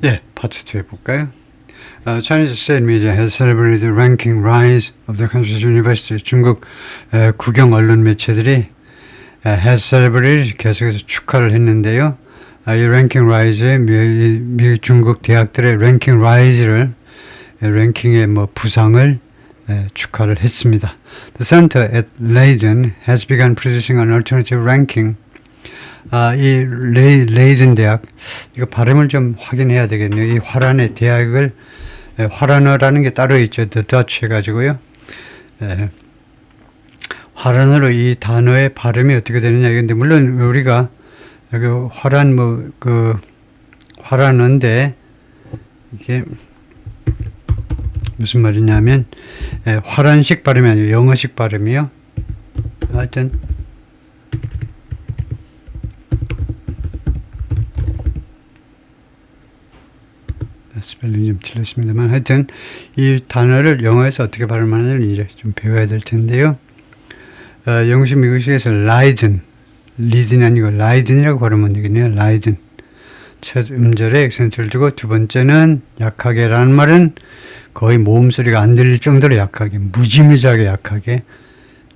예, 파트 2 해볼까요? Chinese state media has celebrated the ranking rise of the Confucius University. 중국 국영 언론 매체들이 has celebrated 계속해서 축하를 했는데요. 이 ranking rise에 미 중국 대학들의 ranking rise를 랭킹의 부상을 축하를 했습니다. The center at Leiden has begun producing an alternative ranking. 이 레이든 대학, 이거 발음을 좀 확인해야 되겠네요. 이 화란의 대학을 화란어라는 게 따로 있죠. The Dutch 해가지고요. 화란어로 이 단어의 발음이 어떻게 되느냐. 근데 물론 우리가 그 화란어인데 이게 무슨 말이냐면 화란식 발음이 아니고 영어식 발음이요. 하여튼 스펠링이 좀 틀렸습니다만 하여튼 이 단어를 영어에서 어떻게 발음하는지 이제 좀 배워야 될 텐데요. 영어식 미국식에서 라이든, 리든이 아니고 라이든이라고 발음하면 되겠네요. 라이든. 첫 음절에 액센트를 두고 두 번째는 약하게라는 말은 거의 모음 소리가 안 들릴 정도로 약하게, 무지무지하게 약하게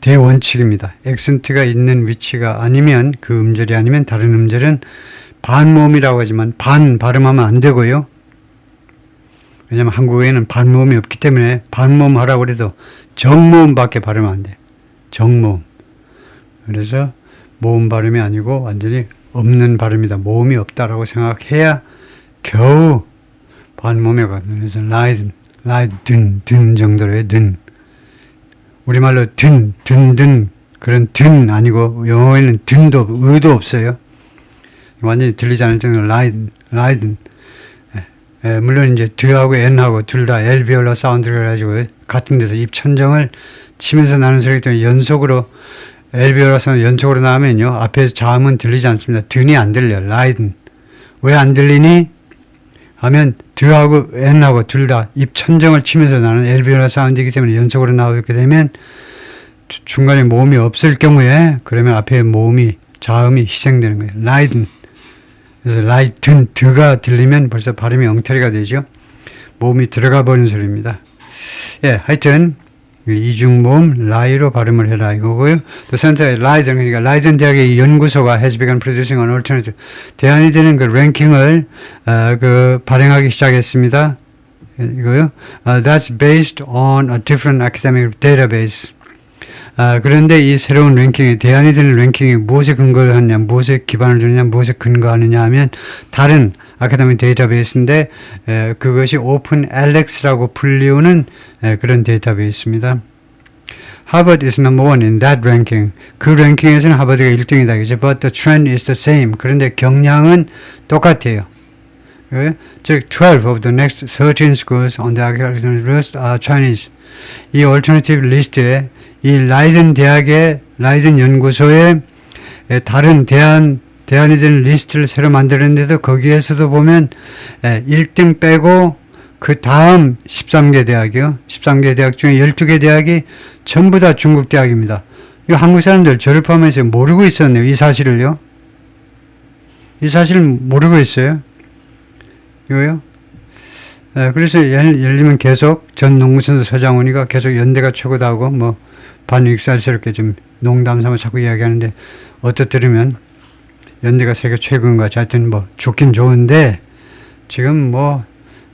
대원칙입니다. 액센트가 있는 위치가 아니면 그 음절이 아니면 다른 음절은 반모음이라고 하지만 반 발음하면 안 되고요. 왜냐면 한국어에는 반모음이 없기 때문에 반모음 하라고 해도 정모음밖에 발음 안 돼. 정모음. 그래서 모음 발음이 아니고 완전히 없는 발음이다. 모음이 없다라고 생각해야 겨우 반모음에 가는. 그래서 라이든 정도로의 든. 우리말로 든 그런 든 아니고 영어에는 든도 의도 없어요. 완전히 들리지 않을 정도로 라이든. 물론 이제 드하고 n하고 둘 다 엘비올라 사운드를 가지고 같은 데서 입 천정을 치면서 나는 소리기 때문에 연속으로 엘비올라 사운드 연속으로 나오면요 앞에 자음은 들리지 않습니다. 든이 안 들려. 라이든. 왜 안 들리니? 하면 드하고 n하고 둘 다 입 천정을 치면서 나는 엘비올라 사운드이기 때문에 연속으로 나오게 되면 중간에 모음이 없을 경우에 그러면 앞에 자음이 희생되는 거예요. 라이든. 그래서 라이든, 드가 들리면 벌써 발음이 엉터리가 되죠. 모음이 들어가 버린 소리입니다. 예, 하여튼 이중모음 라이로 발음을 해라 이거고요. The center 라이든, 그러니까 라이든 대학의 연구소가 has begun producing an alternative. 대안이 되는 그 랭킹을 발행하기 시작했습니다. 이거요. That's based on a different academic database. 그런데 이 새로운 랭킹이, 대안이 되는 랭킹이 무엇에 근거를 하느냐, 무엇에 기반을 두느냐, 무엇에 근거하느냐 하면 다른 아카데믹 데이터베이스인데 그것이 오픈 알렉스라고 불리우는 그런 데이터베이스입니다. Harvard is number one in that ranking. 그 랭킹에서는 하버드가 1등이다. 그죠? But the trend is the same. 그런데 경향은 똑같아요. 즉, 12 of the next 13 schools on the academic list are Chinese. 이 alternative 리스트에 이 라이든 대학의 라이든 연구소의 다른 대안이 되는 리스트를 새로 만들었는데도 거기에서도 보면 1등 빼고 그 다음 13개 대학이요. 13개 대학 중에 12개 대학이 전부 다 중국 대학입니다. 이거 한국 사람들 저를 포함해서 모르고 있었네요. 이 사실을요. 이 사실을 모르고 있어요. 이거요. 그래서 예를 들면 계속 전 농구선수 서장훈이가 계속 연대가 최고다 하고 반익살스럽게 좀 농담 삼아 자꾸 이야기하는데 어떻게 들으면 연대가 세계 최고인가 하여튼 좋긴 좋은데 지금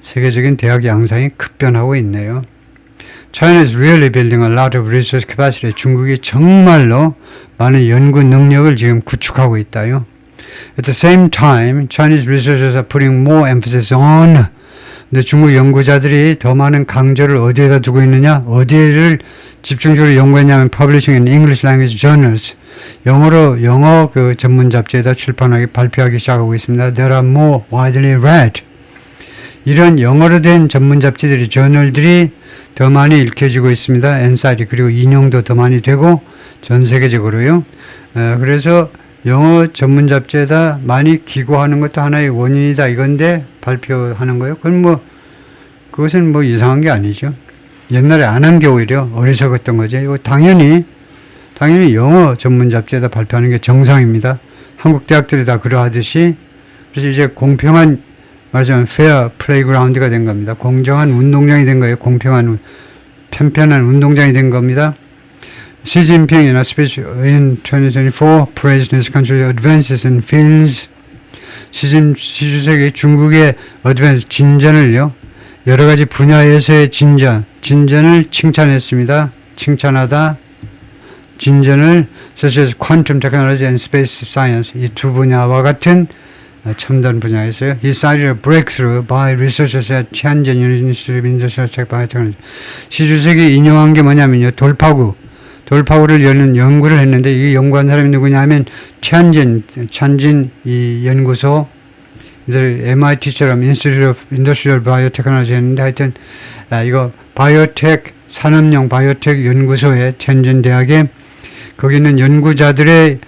세계적인 대학 양상이 급변하고 있네요. China is really building a lot of research capacity. 중국이 정말로 많은 연구 능력을 지금 구축하고 있다요. At the same time, Chinese researchers are putting more emphasis on. 근데 중국 연구자들이 더 많은 강조를 어디에다 두고 있느냐? 어디를 집중적으로 연구했냐면 publishing in English language journals. 영어 그 전문 잡지에다 발표하기 시작하고 있습니다. There are more widely read. 이런 영어로 된 전문 잡지들이, 저널들이 더 많이 읽혀지고 있습니다. 엔사이트, 그리고 인용도 더 많이 되고 전 세계적으로요. 그래서 영어 전문 잡지에다 많이 기고하는 것도 하나의 원인이다 이건데 발표하는 거예요. 그것은 이상한 게 아니죠. 옛날에 안 한 게 오히려 어리석었던 거죠. 이거 당연히 영어 전문 잡지에다 발표하는 게 정상입니다. 한국 대학들이 다 그러하듯이. 그래서 이제 공평한 말하자면 fair playground가 된 겁니다. 공정한 운동장이 된 거예요. 공평한, 편편한 운동장이 된 겁니다. Xi Jinping in a speech in 2024 praised his country's advances in fields. 시 주석이 중국의 advance, 진전을요, 여러 가지 분야에서의 진전을 칭찬했습니다. 칭찬하다, 진전을, such as quantum technology and space science, 이 두 분야와 같은 첨단 분야에서요. He cited a breakthrough by researchers at Tianjin University of Industrial Technology. 시 주석이 인용한 게 뭐냐면요, 돌파구를 여는 연구를 했는데, 이 연구한 사람이 누구냐 하면 찬진 이 연구소, MIT처럼 Institute of Industrial Biotechnology 했는데, 하여튼 이거 바이오텍, 산업용 바이오텍 연구소에 찬진 대학에, 거기는 연구자들이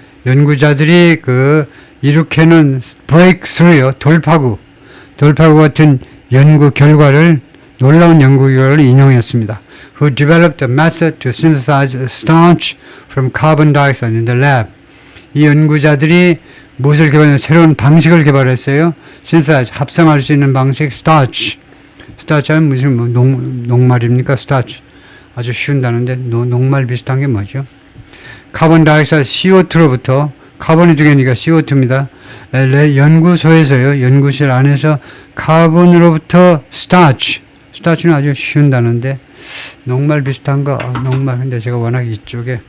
그 이룩해놓은 브레이크스루요, 돌파구 같은 연구 결과를, 놀라운 연구 결과를 인용했습니다. Who developed a method to synthesize starch from carbon dioxide in the lab. 이 연구자들이 무엇을 개발했냐면 새로운 방식을 개발했어요. synthesize, 합성할 수 있는 방식, starch. starch는 무슨 녹말입니까? starch. 아주 쉬운 단어인데 녹말 비슷한 게 뭐죠? 카본 다이옥사이드 CO2로부터, 카본이 두 개니까 CO2입니다. 연구소에서요, 연구실 안에서 카본으로부터 스타치는 아주 쉬운 단어인데, 녹말 비슷한 거, 녹말. 근데 제가 워낙 이쪽에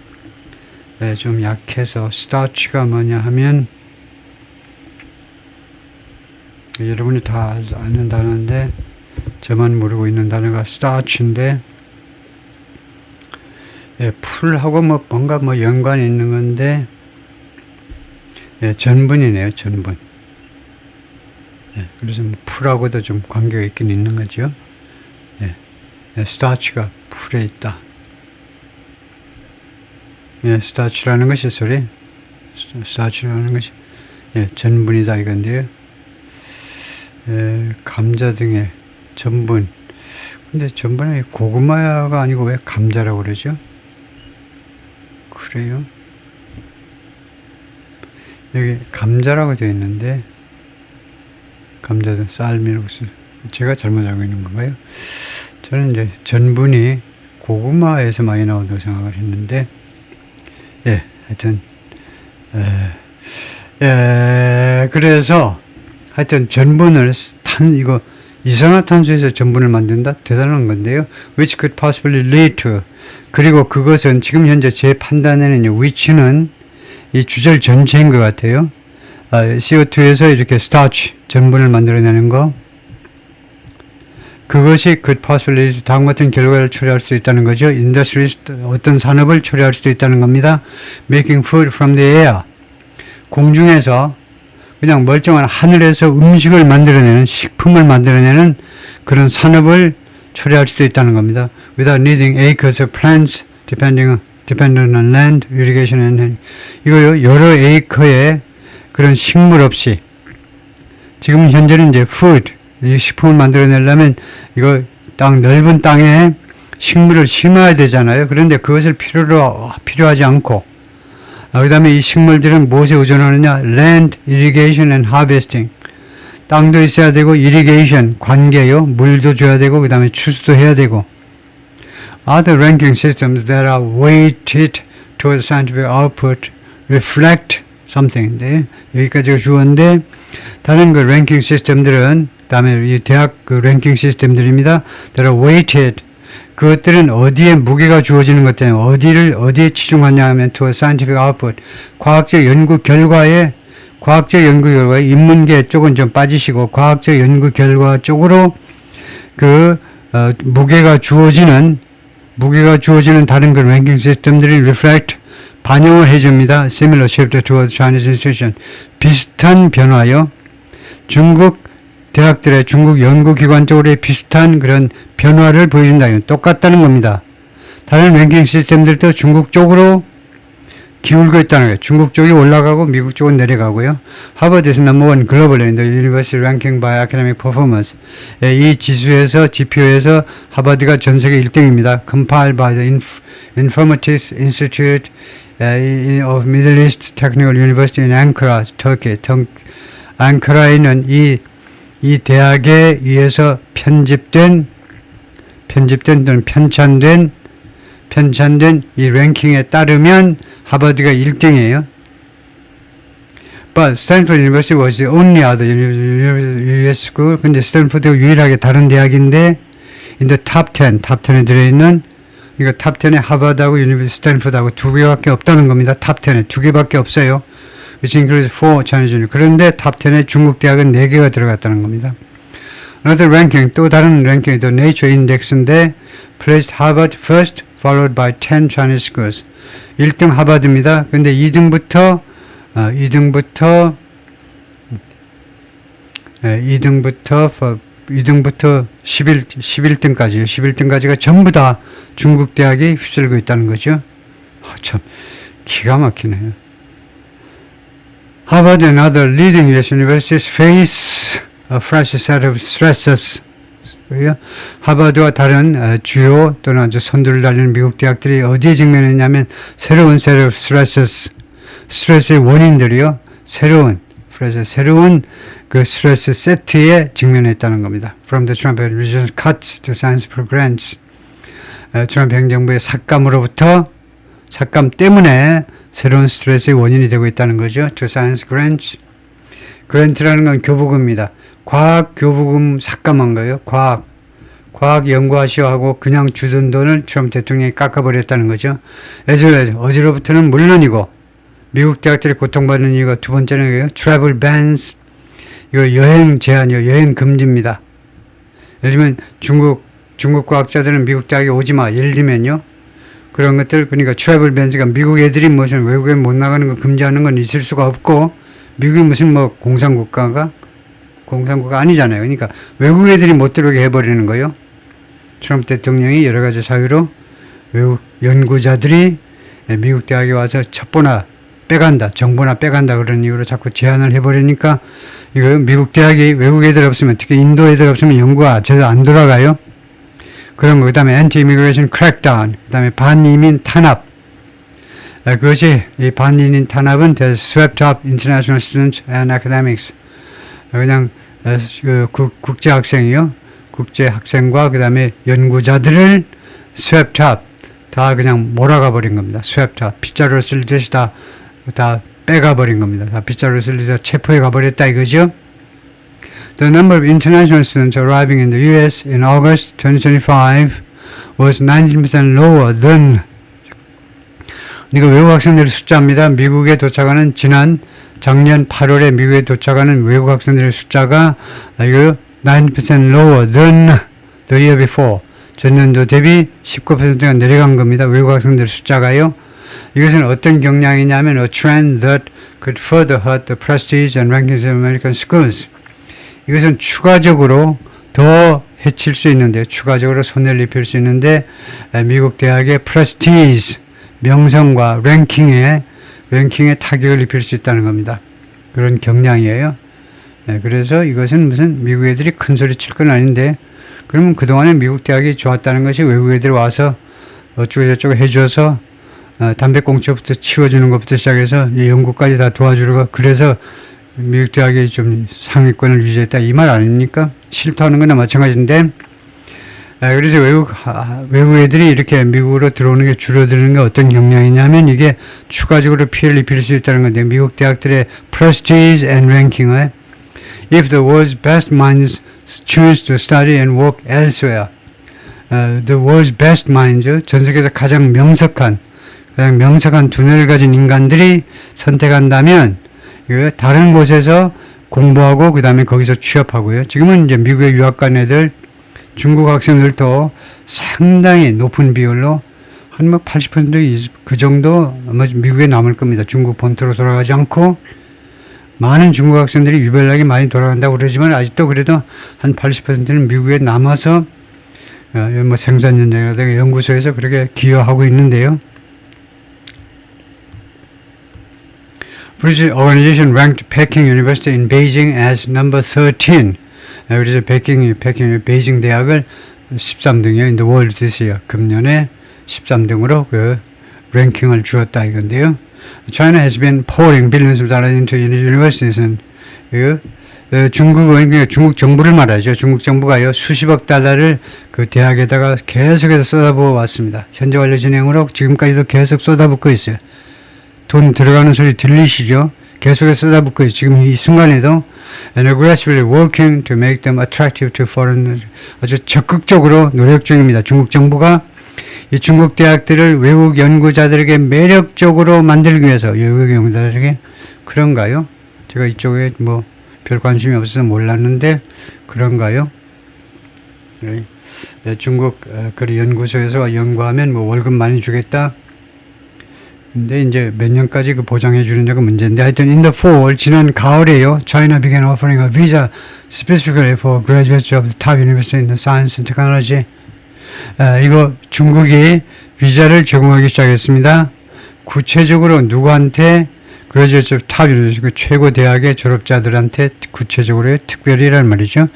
좀 약해서, 스타치가 뭐냐 하면, 여러분이 다 아는 단어인데, 저만 모르고 있는 단어가 스타치인데, 풀하고 뭔가 연관이 있는 건데, 전분이네요, 전분. 그래서 풀하고도 좀 관계가 있긴 있는 거죠. 스타치가 풀에 있다. 스타치라는 것이 스타치라는 것이 전분이다 이건데요. 감자 등의 전분. 근데 전분이 고구마가 아니고 왜 감자라고 그러죠? 그래요? 여기 감자라고 되어 있는데, 감자든 쌀미룩스. 제가 잘못 알고 있는 건가요? 저는 이제 전분이 고구마에서 많이 나온다고 생각을 했는데, 하여튼, 그래서, 하여튼 전분을 이산화탄소에서 전분을 만든다? 대단한 건데요. Which could possibly lead to. 그리고 그것은 지금 현재 제 판단에는 which는 이 주절 전체인 것 같아요. CO2에서 이렇게 starch, 전분을 만들어내는 거. 그것이 could possibly lead to 다음 같은 결과를 초래할 수 있다는 거죠. Industries, 어떤 산업을 초래할 수도 있다는 겁니다. Making food from the air. 공중에서 그냥 멀쩡한 하늘에서 음식을 만들어내는, 식품을 만들어내는 그런 산업을 초래할 수도 있다는 겁니다. Without needing acres of plants dependent on land, irrigation and 이거요, 여러 에이커의 그런 식물 없이, 지금 현재는 이제 food, 이 식품을 만들어내려면 이거 넓은 땅에 식물을 심어야 되잖아요. 그런데 그것을 필요하지 않고, 그 다음에 이 식물들은 무엇에 의존하느냐? Land, irrigation and harvesting. 땅도 있어야 되고, irrigation, 관계요. 물도 줘야 되고, 그 다음에 추수도 해야 되고. Other ranking systems that are weighted towards scientific output reflect something. 네, 여기까지가 주어인데, 다른 그 랭킹 시스템들은, 그 다음에 이 대학 그 랭킹 시스템들입니다. That are weighted. 그것들은 어디에 무게가 주어지는 것 때문에 어디에 치중하냐 하면 to scientific output. 과학적 연구 결과에 인문계 쪽은 좀 빠지시고 과학적 연구 결과 쪽으로 무게가 주어지는 다른 그 랭킹 시스템들이 reflect, 반영을 해줍니다. Similar shift towards Chinese institution. 비슷한 변화요. 중국 대학들의, 중국 연구기관 쪽으로의 비슷한 그런 변화를 보여준다. 똑같다는 겁니다. 다른 랭킹 시스템들도 중국 쪽으로 기울고 있다는 거예요. 중국 쪽이 올라가고 미국 쪽은 내려가고요. Harvard is number one globally in the university ranking by academic performance. 이 지표에서 하버드가 전 세계 1등입니다. Compiled by the Informatics Institute of Middle East Technical University in Ankara, Turkey. 앙카라에 있는 이 이 대학에 의해서 편집된 또는 편찬된 이 랭킹에 따르면 하버드가 1등이에요. But Stanford University was the only other US school. 근데 스탠포드가 유일하게 다른 대학인데 in the top 10에 들어있는, 그러니까 탑 10에 하버드하고 스탠포드하고 두 개밖에 없다는 겁니다. 탑 10에 두 개밖에 없어요. which includes 4 Chinese universities. 그런데 탑 10에 중국 대학은 4개가 들어갔다는 겁니다. Another ranking, 또 다른 랭킹이 The Nature Index인데 placed Harvard first, followed by 10 Chinese schools. 1등 하버드입니다. 근데 2등부터 11등까지요. 11등까지가 전부 다 중국 대학이 휩쓸고 있다는 거죠. 참 기가 막히네요. Harvard and other leading US universities face a fresh set of stresses. 하버드와 다른 주요 또는 아주 선두를 달리는 미국 대학들이 어디에 직면했냐면 새로운 set of stresses, 스트레스의 원인들이요. 새로운 그 스트레스 세트에 직면했다는 겁니다. From the Trump administration cuts to science programs. 트럼프 행정부의 삭감 때문에 새로운 스트레스의 원인이 되고 있다는 거죠. To science grants. 그랜트라는 건 교부금입니다. 과학 교부금 삭감한 거예요. 과학 연구하시오 하고 그냥 주던 돈을 트럼프 대통령이 깎아버렸다는 거죠. 어제로부터는 물론이고 미국 대학들이 고통받는 이유가 두 번째는 travel bans. 이거 여행 제한이요. 여행 금지입니다. 예를 들면 중국 과학자들은 미국 대학에 오지 마. 예를 들면요. 그런 것들, 그러니까 travel bans가 미국 애들이 무슨 외국에 못 나가는 거 금지하는 건 있을 수가 없고, 미국이 무슨 뭐 공산국가 아니잖아요. 그러니까 외국 애들이 못 들어오게 해버리는 거예요. 트럼프 대통령이 여러 가지 사유로 외국 연구자들이 미국 대학에 와서 정보나 빼간다 그런 이유로 자꾸 제한을 해버리니까 이거 미국 대학이 외국 애들 없으면, 특히 인도 애들 없으면 연구가 제대로 안 돌아가요. 그런 거. 그 다음에 anti-immigration crackdown, 그 다음에 반이민 탄압. 그것이 이 반이민 탄압은 swept up international students and academics. 그냥 국제 학생과 그 다음에 연구자들을 swept up, 다 그냥 몰아가 버린 겁니다. swept up, 빗자루를 쓸듯이 다 빼가 버린 겁니다. 다 빗자루를 쓸듯이 체포해 가버렸다 이거죠. The number of international students arriving in the U.S. in August 2025 was 19% lower than. 그러니까 외국 학생들의 숫자입니다. 미국에 도착하는 작년 8월에 미국에 도착하는 외국 학생들의 숫자가 9% lower than the year before. 전년도 대비 19%가 내려간 겁니다. 외국 학생들의 숫자가요. 이것은 어떤 경향이냐면 a trend that could further hurt the prestige and rankings of American schools. 이것은 추가적으로 더 해칠 수 있는데, 추가적으로 손해를 입힐 수 있는데 미국 대학의 프레스티지, 명성과 랭킹에 타격을 입힐 수 있다는 겁니다. 그런 경향이에요. 그래서 이것은 무슨 미국 애들이 큰 소리 칠 건 아닌데, 그러면 그동안에 미국 대학이 좋았다는 것이 외국 애들이 와서 어쩌고저쩌고 해줘서 담배꽁초부터 치워주는 것부터 시작해서 연구까지 다 도와주고, 그래서 미국 대학이 좀 상위권을 유지했다 이 말 아닙니까? 싫다는 거나 마찬가지인데, 그래서 외국 애들이 이렇게 미국으로 들어오는 게 줄어드는 게 어떤 경향이냐면 이게 추가적으로 피해를 입힐 수 있다는 건데, 미국 대학들의 prestige and ranking을 if the world's best minds choose to study and work elsewhere, the world's best minds, 전 세계에서 가장 명석한 두뇌를 가진 인간들이 선택한다면 다른 곳에서 공부하고 그 다음에 거기서 취업하고요. 지금은 이제 미국에 유학 간 애들, 중국 학생들도 상당히 높은 비율로 한 80% 그 정도 아마 미국에 남을 겁니다. 중국 본토로 돌아가지 않고 많은 중국 학생들이 유별나게 많이 돌아간다고 그러지만 아직도 그래도 한 80%는 미국에 남아서 뭐 생산 현장이라든가 연구소에서 그렇게 기여하고 있는데요. British organization ranked Peking University in Beijing as number 13. 그래서 베이징 대학을 13등이요. in the world this year. 금년에 13등으로 그 랭킹을 주었다 이건데요. China has been pouring billions of dollars into universities and 중국은 중국 정부를 말하죠. 중국 정부가요 수십억 달러를 그 대학에다가 계속해서 쏟아부어 왔습니다. 현재 완료 진행으로 지금까지도 계속 쏟아붓고 있어요. 돈 들어가는 소리 들리시죠? 계속해서 쏟아붓고 있어요. 지금 이 순간에도 and aggressively working to make them attractive to foreigners. 아주 적극적으로 노력 중입니다. 중국 정부가 이 중국 대학들을 외국 연구자들에게 매력적으로 만들기 위해서 외국 연구자들에게 그런가요? 제가 이쪽에 뭐 별 관심이 없어서 몰랐는데 그런가요? 네. 중국 그 연구소에서 연구하면 뭐 월급 많이 주겠다. 근데 이제 몇 년까지 그 보장해 주는 자가 문제인데 하여튼 in the fall 지난 가을에요. China began offering a visa specifically for graduates of the top university in the science and technology. 이거 중국이 비자를 제공하기 시작했습니다. 구체적으로 누구한테 그래서 탑 그 최고 대학의 졸업자들한테 구체적으로 특별히란 말이죠.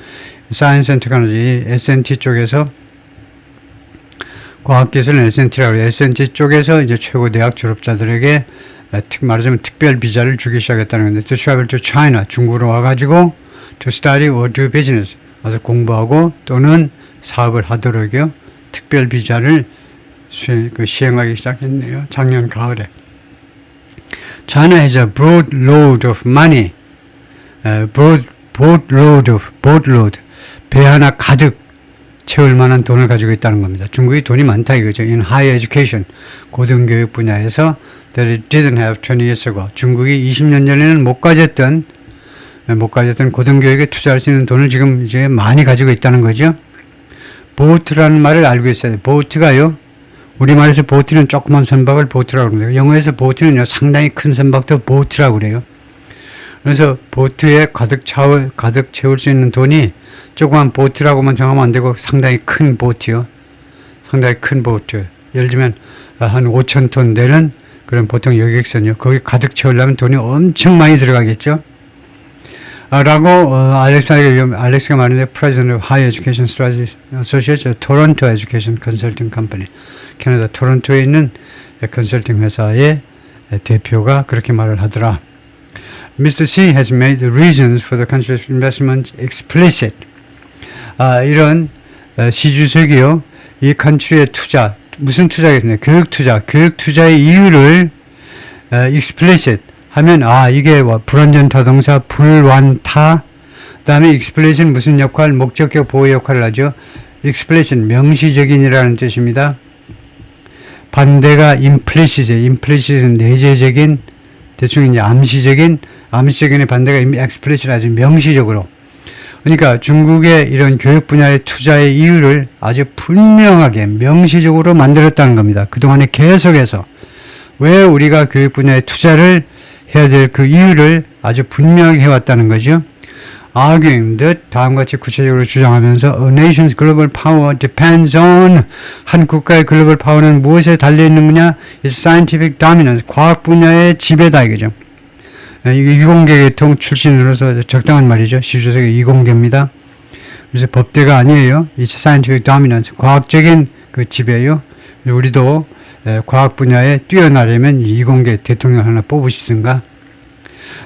사이언스 앤 테크놀로지 S&T 쪽에서 과학기술 S&T라고 해요. S&T 쪽에서 이제 최고 대학 졸업자들에게 말하자면 특별 비자를 주기 시작했다는 건데 to travel to China 중국으로 와가지고 to study or do business 와서 공부하고 또는 사업을 하도록요. 특별 비자를 시행하기 시작했네요. 작년 가을에. China has a broad load of money. boatload. 배 하나 가득 채울 만한 돈을 가지고 있다는 겁니다. 중국이 돈이 많다 이거죠. In higher education, 고등교육 분야에서 that it didn't have 20 years ago. 중국이 20년 전에는 못 가졌던 고등교육에 투자할 수 있는 돈을 지금 이제 많이 가지고 있다는 거죠. 보트라는 말을 알고 있어야 돼요. 보트가요. 우리말에서 보트는 조그만 선박을 보트라고 그래요. 영어에서 보트는요, 상당히 큰 선박도 보트라고 그래요. 그래서 보트에 가득 채울 수 있는 돈이 조그만 보트라고만 정하면 안 되고 상당히 큰 보트요. 상당히 큰 보트. 예를 들면 한 5,000톤 되는 그런 보통 여객선이요. 거기 가득 채우려면 돈이 엄청 많이 들어가겠죠. 라고 알렉스가 말하는데 President of Higher Education Strategy Associates, Toronto Education Consulting Company, 캐나다 토론토에 있는 컨설팅 회사의 대표가 그렇게 말을 하더라. Mr. Xi has made the reasons for the country's investment explicit. 이런 시 주석이요, 이 컨트리의 투자, 무슨 투자겠네요? 교육 투자의 이유를 explicit 하면 이게 불완전타 동사 불완타. 그다음에 explicit은 무슨 역할? 목적격 보호 역할을 하죠. explicit 명시적인이라는 뜻입니다. 반대가 implicit은 내재적인, 대충 이제 암시적인의 반대가 explicit 아주 명시적으로. 그러니까 중국의 이런 교육 분야의 투자의 이유를 아주 분명하게 명시적으로 만들었다는 겁니다. 그동안에 계속해서 왜 우리가 교육 분야의 투자를 해야 될 그 이유를 아주 분명하게 해왔다는 거죠. arguing that 다음과 같이 구체적으로 주장하면서 a nation's global power depends on, 한 국가의 글로벌 파워는 무엇에 달려있는 거냐? It's scientific dominance, 과학 분야의 지배다 이거죠. 이공계 계통 출신으로서 적당한 말이죠. 시주석의 이공계입니다. 그래서 법대가 아니에요. It's scientific dominance, 과학적인 그 지배요. 우리도 과학 분야에 뛰어나려면 이공계 대통령 하나 뽑으시든가.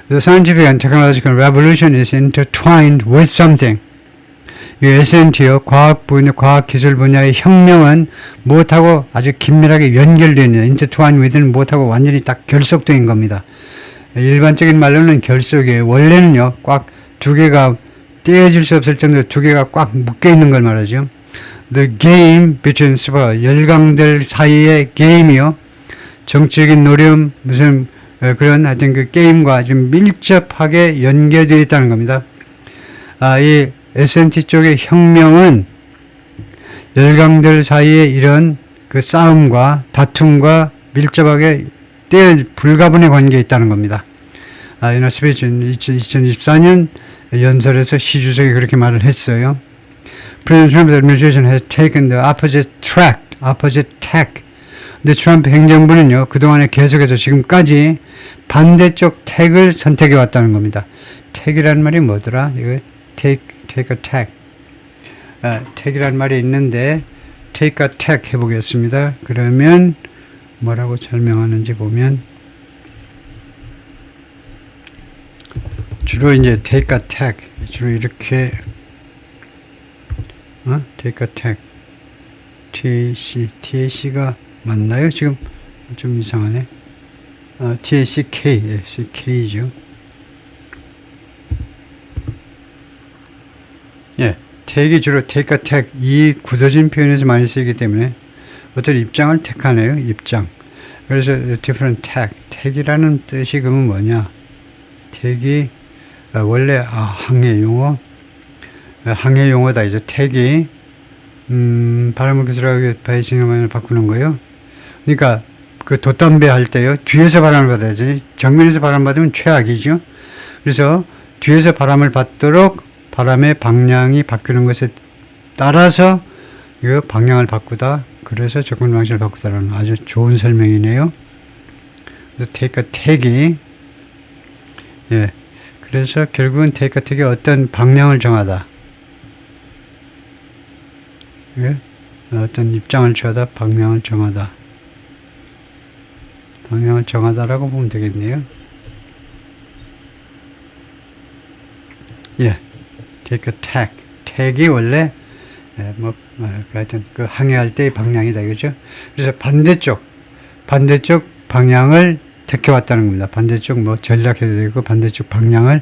The scientific and technological revolution is intertwined with something. 이 S&T요, 과학 기술 분야의 혁명은 무엇하고 아주 긴밀하게 연결되어 있는, intertwined with는 무엇하고 완전히 딱 결속된 겁니다. 일반적인 말로는 결속이에요. 원래는요, 꽉 두 개가 떼어질 수 없을 정도로 두 개가 꽉 묶여 있는 걸 말하죠. The game between super, 열강들 사이의 게임이요, 정치적인 노름, 무슨 그런 하여튼 그 게임과 좀 밀접하게 연계되어 있다는 겁니다. 이 S&T 쪽의 혁명은 열강들 사이의 이런 그 싸움과 다툼과 밀접하게 불가분의 관계에 있다는 겁니다. 이날 스피치 2024년 연설에서 시 주석이 그렇게 말을 했어요. President Trump's administration has taken the opposite tack. 근데 트럼프 행정부는요, 그동안에 계속해서 지금까지 반대쪽 택을 선택해 왔다는 겁니다. 택이라는 말이 뭐더라? 이거 take a tack. 택이라는 말이 있는데 take a tack 해보겠습니다. 그러면 뭐라고 설명하는지 보면 주로 이제 take과 take 주로 이렇게 take과 take TAC가 맞나요? 지금 좀 이상하네. TACK, 예, CK죠. 예, take이 주로 take과 take 이 굳어진 표현에서 많이 쓰이기 때문에 어떤 입장을 택하네요. 입장. 그래서 different take이라는 뜻이 그러면 뭐냐? take이 원래 항해 용어다. 이제 take이 발음을 기술하게 바이징어만을 바꾸는 거예요. 그러니까 그 돛담배 할 때요. 뒤에서 바람을 받아야지. 정면에서 바람 받으면 최악이죠. 그래서 뒤에서 바람을 받도록 바람의 방향이 바뀌는 것에 따라서 이 방향을 바꾸다. 그래서 접근 방식을 바꾸다라는 아주 좋은 설명이네요. 그래서 take이 예. 그래서 결국은 take이 어떤 방향을 정하다. 예? 어떤 입장을 취하다, 방향을 정하다. 방향을 정하다라고 보면 되겠네요. 예, take a tack. tack이 원래 하여튼 그 항해할 때의 방향이다, 그죠? 그래서 반대쪽 방향을 택해왔다는 겁니다. 반대쪽 전략해도 되고 반대쪽 방향을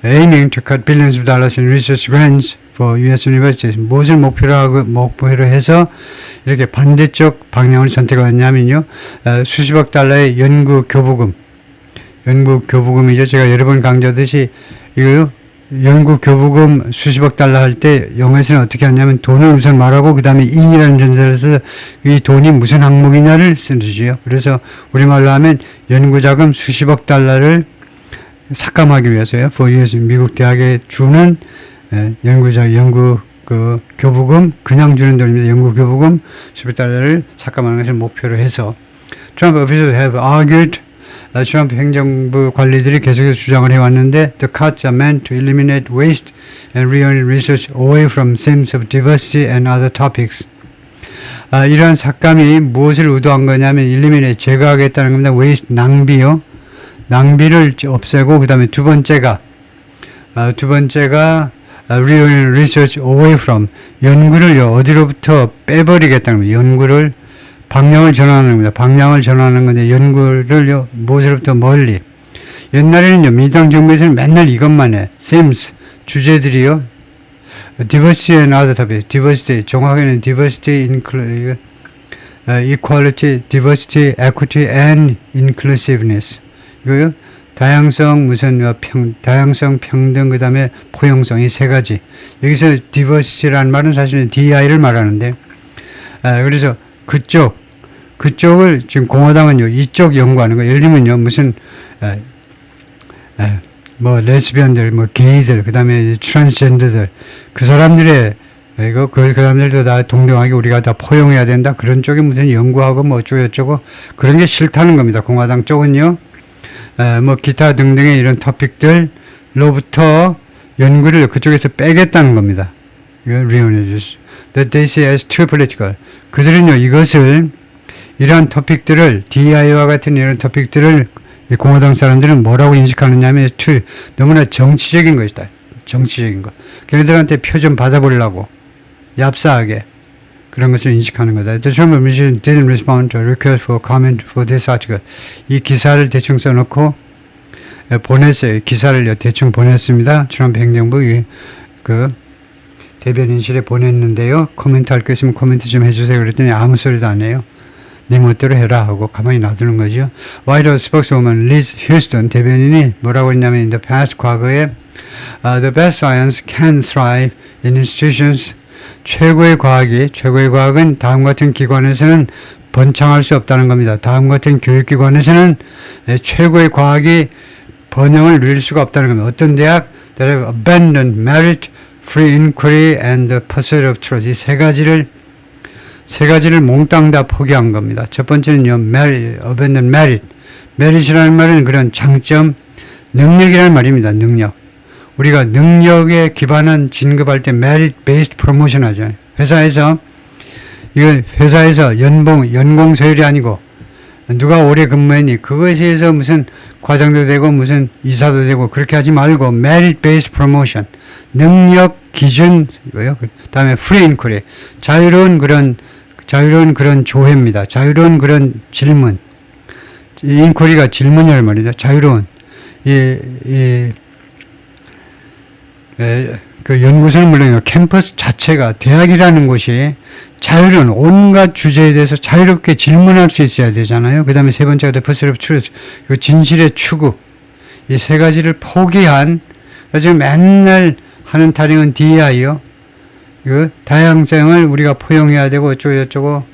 aiming to cut billions of dollars in research grants for U.S. universities. 무엇을 목표로 해서 이렇게 반대쪽 방향을 선택하냐면요. 수십억 달러의 연구 교부금이죠. 제가 여러 번 강조하듯이 이거요. 연구 교부금 수십억 달러 할 때 영어에서는 어떻게 하냐면 돈을 우선 말하고 그 다음에 in이라는 전사를 써서 이 돈이 무슨 항목이냐를 쓰죠. 그래서 우리말로 하면 연구자금 수십억 달러를 삭감하기 위해서요. for US 미국 대학에 주는 연구 교부금 그냥 주는 돈입니다. 연구 교부금 수십억 달러를 삭감하는 것을 목표로 해서 Trump officials have argued 트럼프 행정부 관리들이 계속해서 주장을 해왔는데 the cuts are meant to eliminate waste and reorient research away from themes of diversity and other topics. 이러한 삭감이 무엇을 의도한 거냐면 eliminate 제거하겠다는 겁니다. waste 낭비요. 낭비를 없애고 그 다음에 두 번째가 reorient research away from 연구를요 어디로부터 빼버리겠다는 겁니다. 연구를 방향을 전환하는 겁니다. 방향을 전환하는 건데 연구를요 무엇으로부터 멀리. 옛날에는요 민주당 정부에서는 맨날 이것만 해. themes 주제들이요. diversity and other topics. diversity 정확하게는 diversity, equality, diversity, equity and inclusiveness. 이거요. 다양성 다양성 평등 그다음에 포용성 이 세 가지. 여기서 diversity라는 말은 사실은 DI를 말하는데 그래서 그쪽을 지금 공화당은요 이쪽 연구하는 거. 예를 들면요 무슨 레스비언들 게이들 그다음에 트랜스젠더들 그 사람들의 그 사람들도 다 동등하게 우리가 다 포용해야 된다 그런 쪽에 무슨 연구하고 어쩌고저쩌고 그런 게 싫다는 겁니다. 공화당 쪽은요 기타 등등의 이런 토픽들로부터 연구를 그쪽에서 빼겠다는 겁니다. That they see as too political. 그들은요 이것을 이러한 토픽들을 DI와 같은 이런 토픽들을 공화당 사람들은 뭐라고 인식하느냐 하면 너무나 정치적인 것이다. 정치적인 것. 걔네들한테 표 좀 받아보려고 얍사하게 그런 것을 인식하는 거다. The Trump administration didn't respond to a request for comment for this article. 이 기사를 대충 써놓고 보냈어요. 기사를요 대충 보냈습니다. 트럼프 행정부 대변인실에 보냈는데요. 코멘트 할 거 있으면 코멘트 좀 해주세요. 그랬더니 아무 소리도 안 해요. 네 멋대로 해라 하고 가만히 놔두는 거죠. White House spokeswoman Liz Houston 대변인이 뭐라고 했냐면 in the past 과거에 the best science can thrive in institutions. 최고의 과학은 다음 같은 기관에서는 번창할 수 없다는 겁니다. 다음 같은 교육기관에서는 최고의 과학이 번영을 누릴 수가 없다는 겁니다. 어떤 대학? That have abandoned merit, free inquiry and the pursuit of truth. 이 세 가지를 몽땅 다 포기한 겁니다. 첫 번째는요, abandon merit. merit이라는 말은 그런 장점, 능력이라는 말입니다. 능력. 우리가 능력에 기반한 진급할 때 merit-based promotion 하죠. 회사에서 연공 서열이 아니고 누가 오래 근무했니? 그것에 의해서 무슨 과장도 되고 무슨 이사도 되고 그렇게 하지 말고 merit based promotion 능력 기준이고요. 그다음에 free inquiry 자유로운 그런 조회입니다. 자유로운 그런 질문. 인quiry가 질문이란 말이죠. 자유로운 그 연구소는 물론이고 캠퍼스 자체가 대학이라는 곳이 자유로운 온갖 주제에 대해서 자유롭게 질문할 수 있어야 되잖아요. 그 다음에 세 번째가 The pursuit of truth, 그리고 진실의 추구. 이 세 가지를 포기한, 지금 맨날 하는 타령은 DEI요. 그 다양성을 우리가 포용해야 되고 어쩌고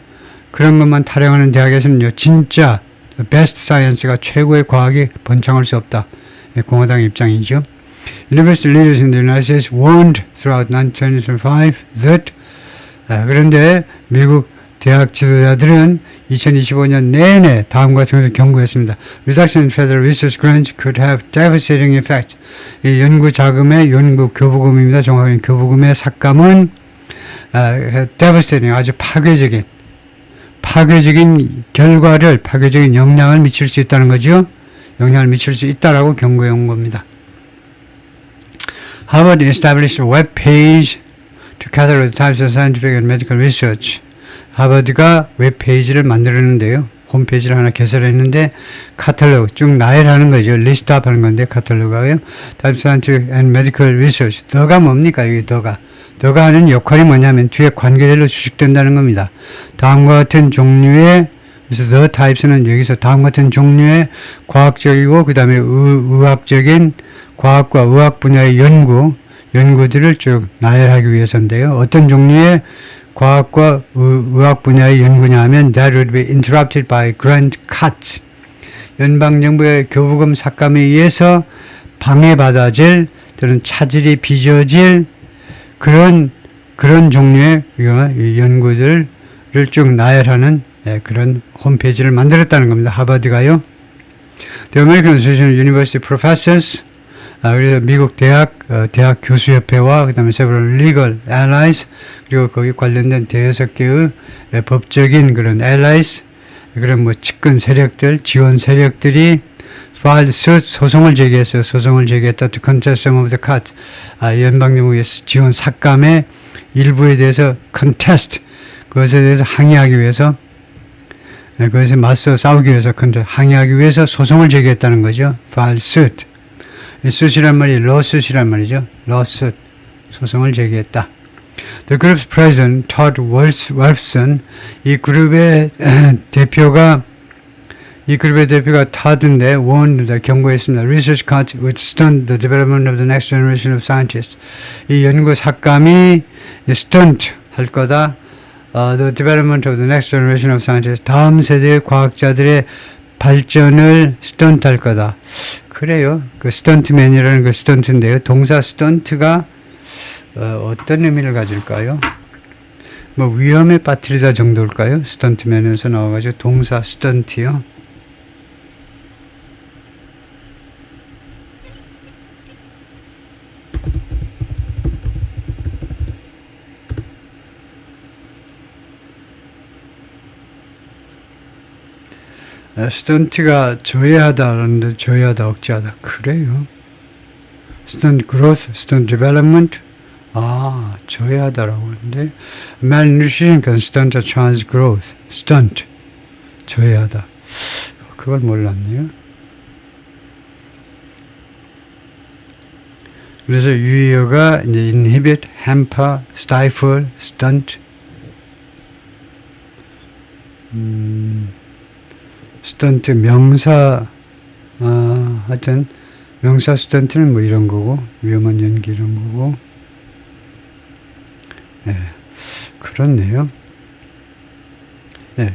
그런 것만 타령하는 대학에서는요, 진짜 베스트 사이언스가 최고의 과학이 번창할 수 없다. 공화당 입장이죠. University leaders in the United States warned throughout 1925 that 그런데 미국 대학 지도자들은 2025년 내내 다음과 같은 것을 경고했습니다. Reduction in federal research grants could have devastating effect. 이 연구 자금의 연구 교부금입니다. 정확하게 교부금의 삭감은 devastating 아주 파괴적인 결과를 파괴적인 영향을 미칠 수 있다는 거죠. 영향을 미칠 수 있다라고 경고해 온 겁니다. Harvard established a web page to catalog the types of scientific and medical research. 하버드가 웹페이지를 만들었는데요. 홈페이지를 하나 개설했는데 카탈로그 쭉 나열하는 거죠. 리스트업 하는 건데 카탈로그가요. Types of scientific and medical research. 더가 뭡니까? 여기 더가 하는 역할이 뭐냐면 뒤에 관계대로 수식된다는 겁니다. 다음과 같은 종류의 그래서 the types는 여기서 다음과 같은 종류의 과학적이고 그 다음에 의학적인 과학과 의학 분야의 연구들을 쭉 나열하기 위해서인데요. 어떤 종류의 과학과 의학 분야의 연구냐 하면 that would be interrupted by grant cuts. 연방정부의 교부금 삭감에 의해서 방해받아질 또는 차질이 빚어질 그런 종류의 연구들을 쭉 나열하는 그런 홈페이지를 만들었다는 겁니다. 하버드가요. The American Association of University Professors 그래서 미국 대학 교수협회와 그 다음에 several legal allies 그리고 거기 관련된 대여섯 개의 법적인 그런 allies 그런 뭐 측근 세력들 지원 세력들이 filed suit 소송을 제기했다 to contest some of the cuts 연방정부의 지원 삭감의 일부에 대해서 contest 그것에 대해서 항의하기 위해서 그것에 맞서 싸우기 위해서 항의하기 위해서 소송을 제기했다는 거죠. file suit suit이란 말이 lawsuit이란 말이죠. lawsuit 소송을 제기했다. The group's president Todd Wolfson 이 그룹의 대표가 Todd인데 warned 경고했습니다. Research cuts would stunt the development of the next generation of scientists. 이 연구 삭감이 stunt 할 거다. The development of the next generation of scientists. 다음 세대의 과학자들의 발전을 stunt 할 거다. 그래요. 그 스턴트맨이라는 그 스턴트인데요. 동사 스턴트가 어떤 의미를 가질까요? 뭐 위험에 빠뜨리다 정도일까요? 스턴트맨에서 나와가지고 동사 스턴트요. 스턴트가 조회하다라는데 조회하다 억제하다 그래요. 스턴트 growth, 스턴트 development 조회하다라고 하는데 malnutrition can stunt a child's growth. stunt 조회하다 그걸 몰랐네요. 그래서 유의어가 이제 inhibit, hamper, stifle, stunt 스턴트 명사 하여튼 명사 스턴트는 뭐 이런 거고 위험한 연기 이런 거고 그렇네요.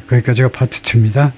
거기까지가 파트 2입니다.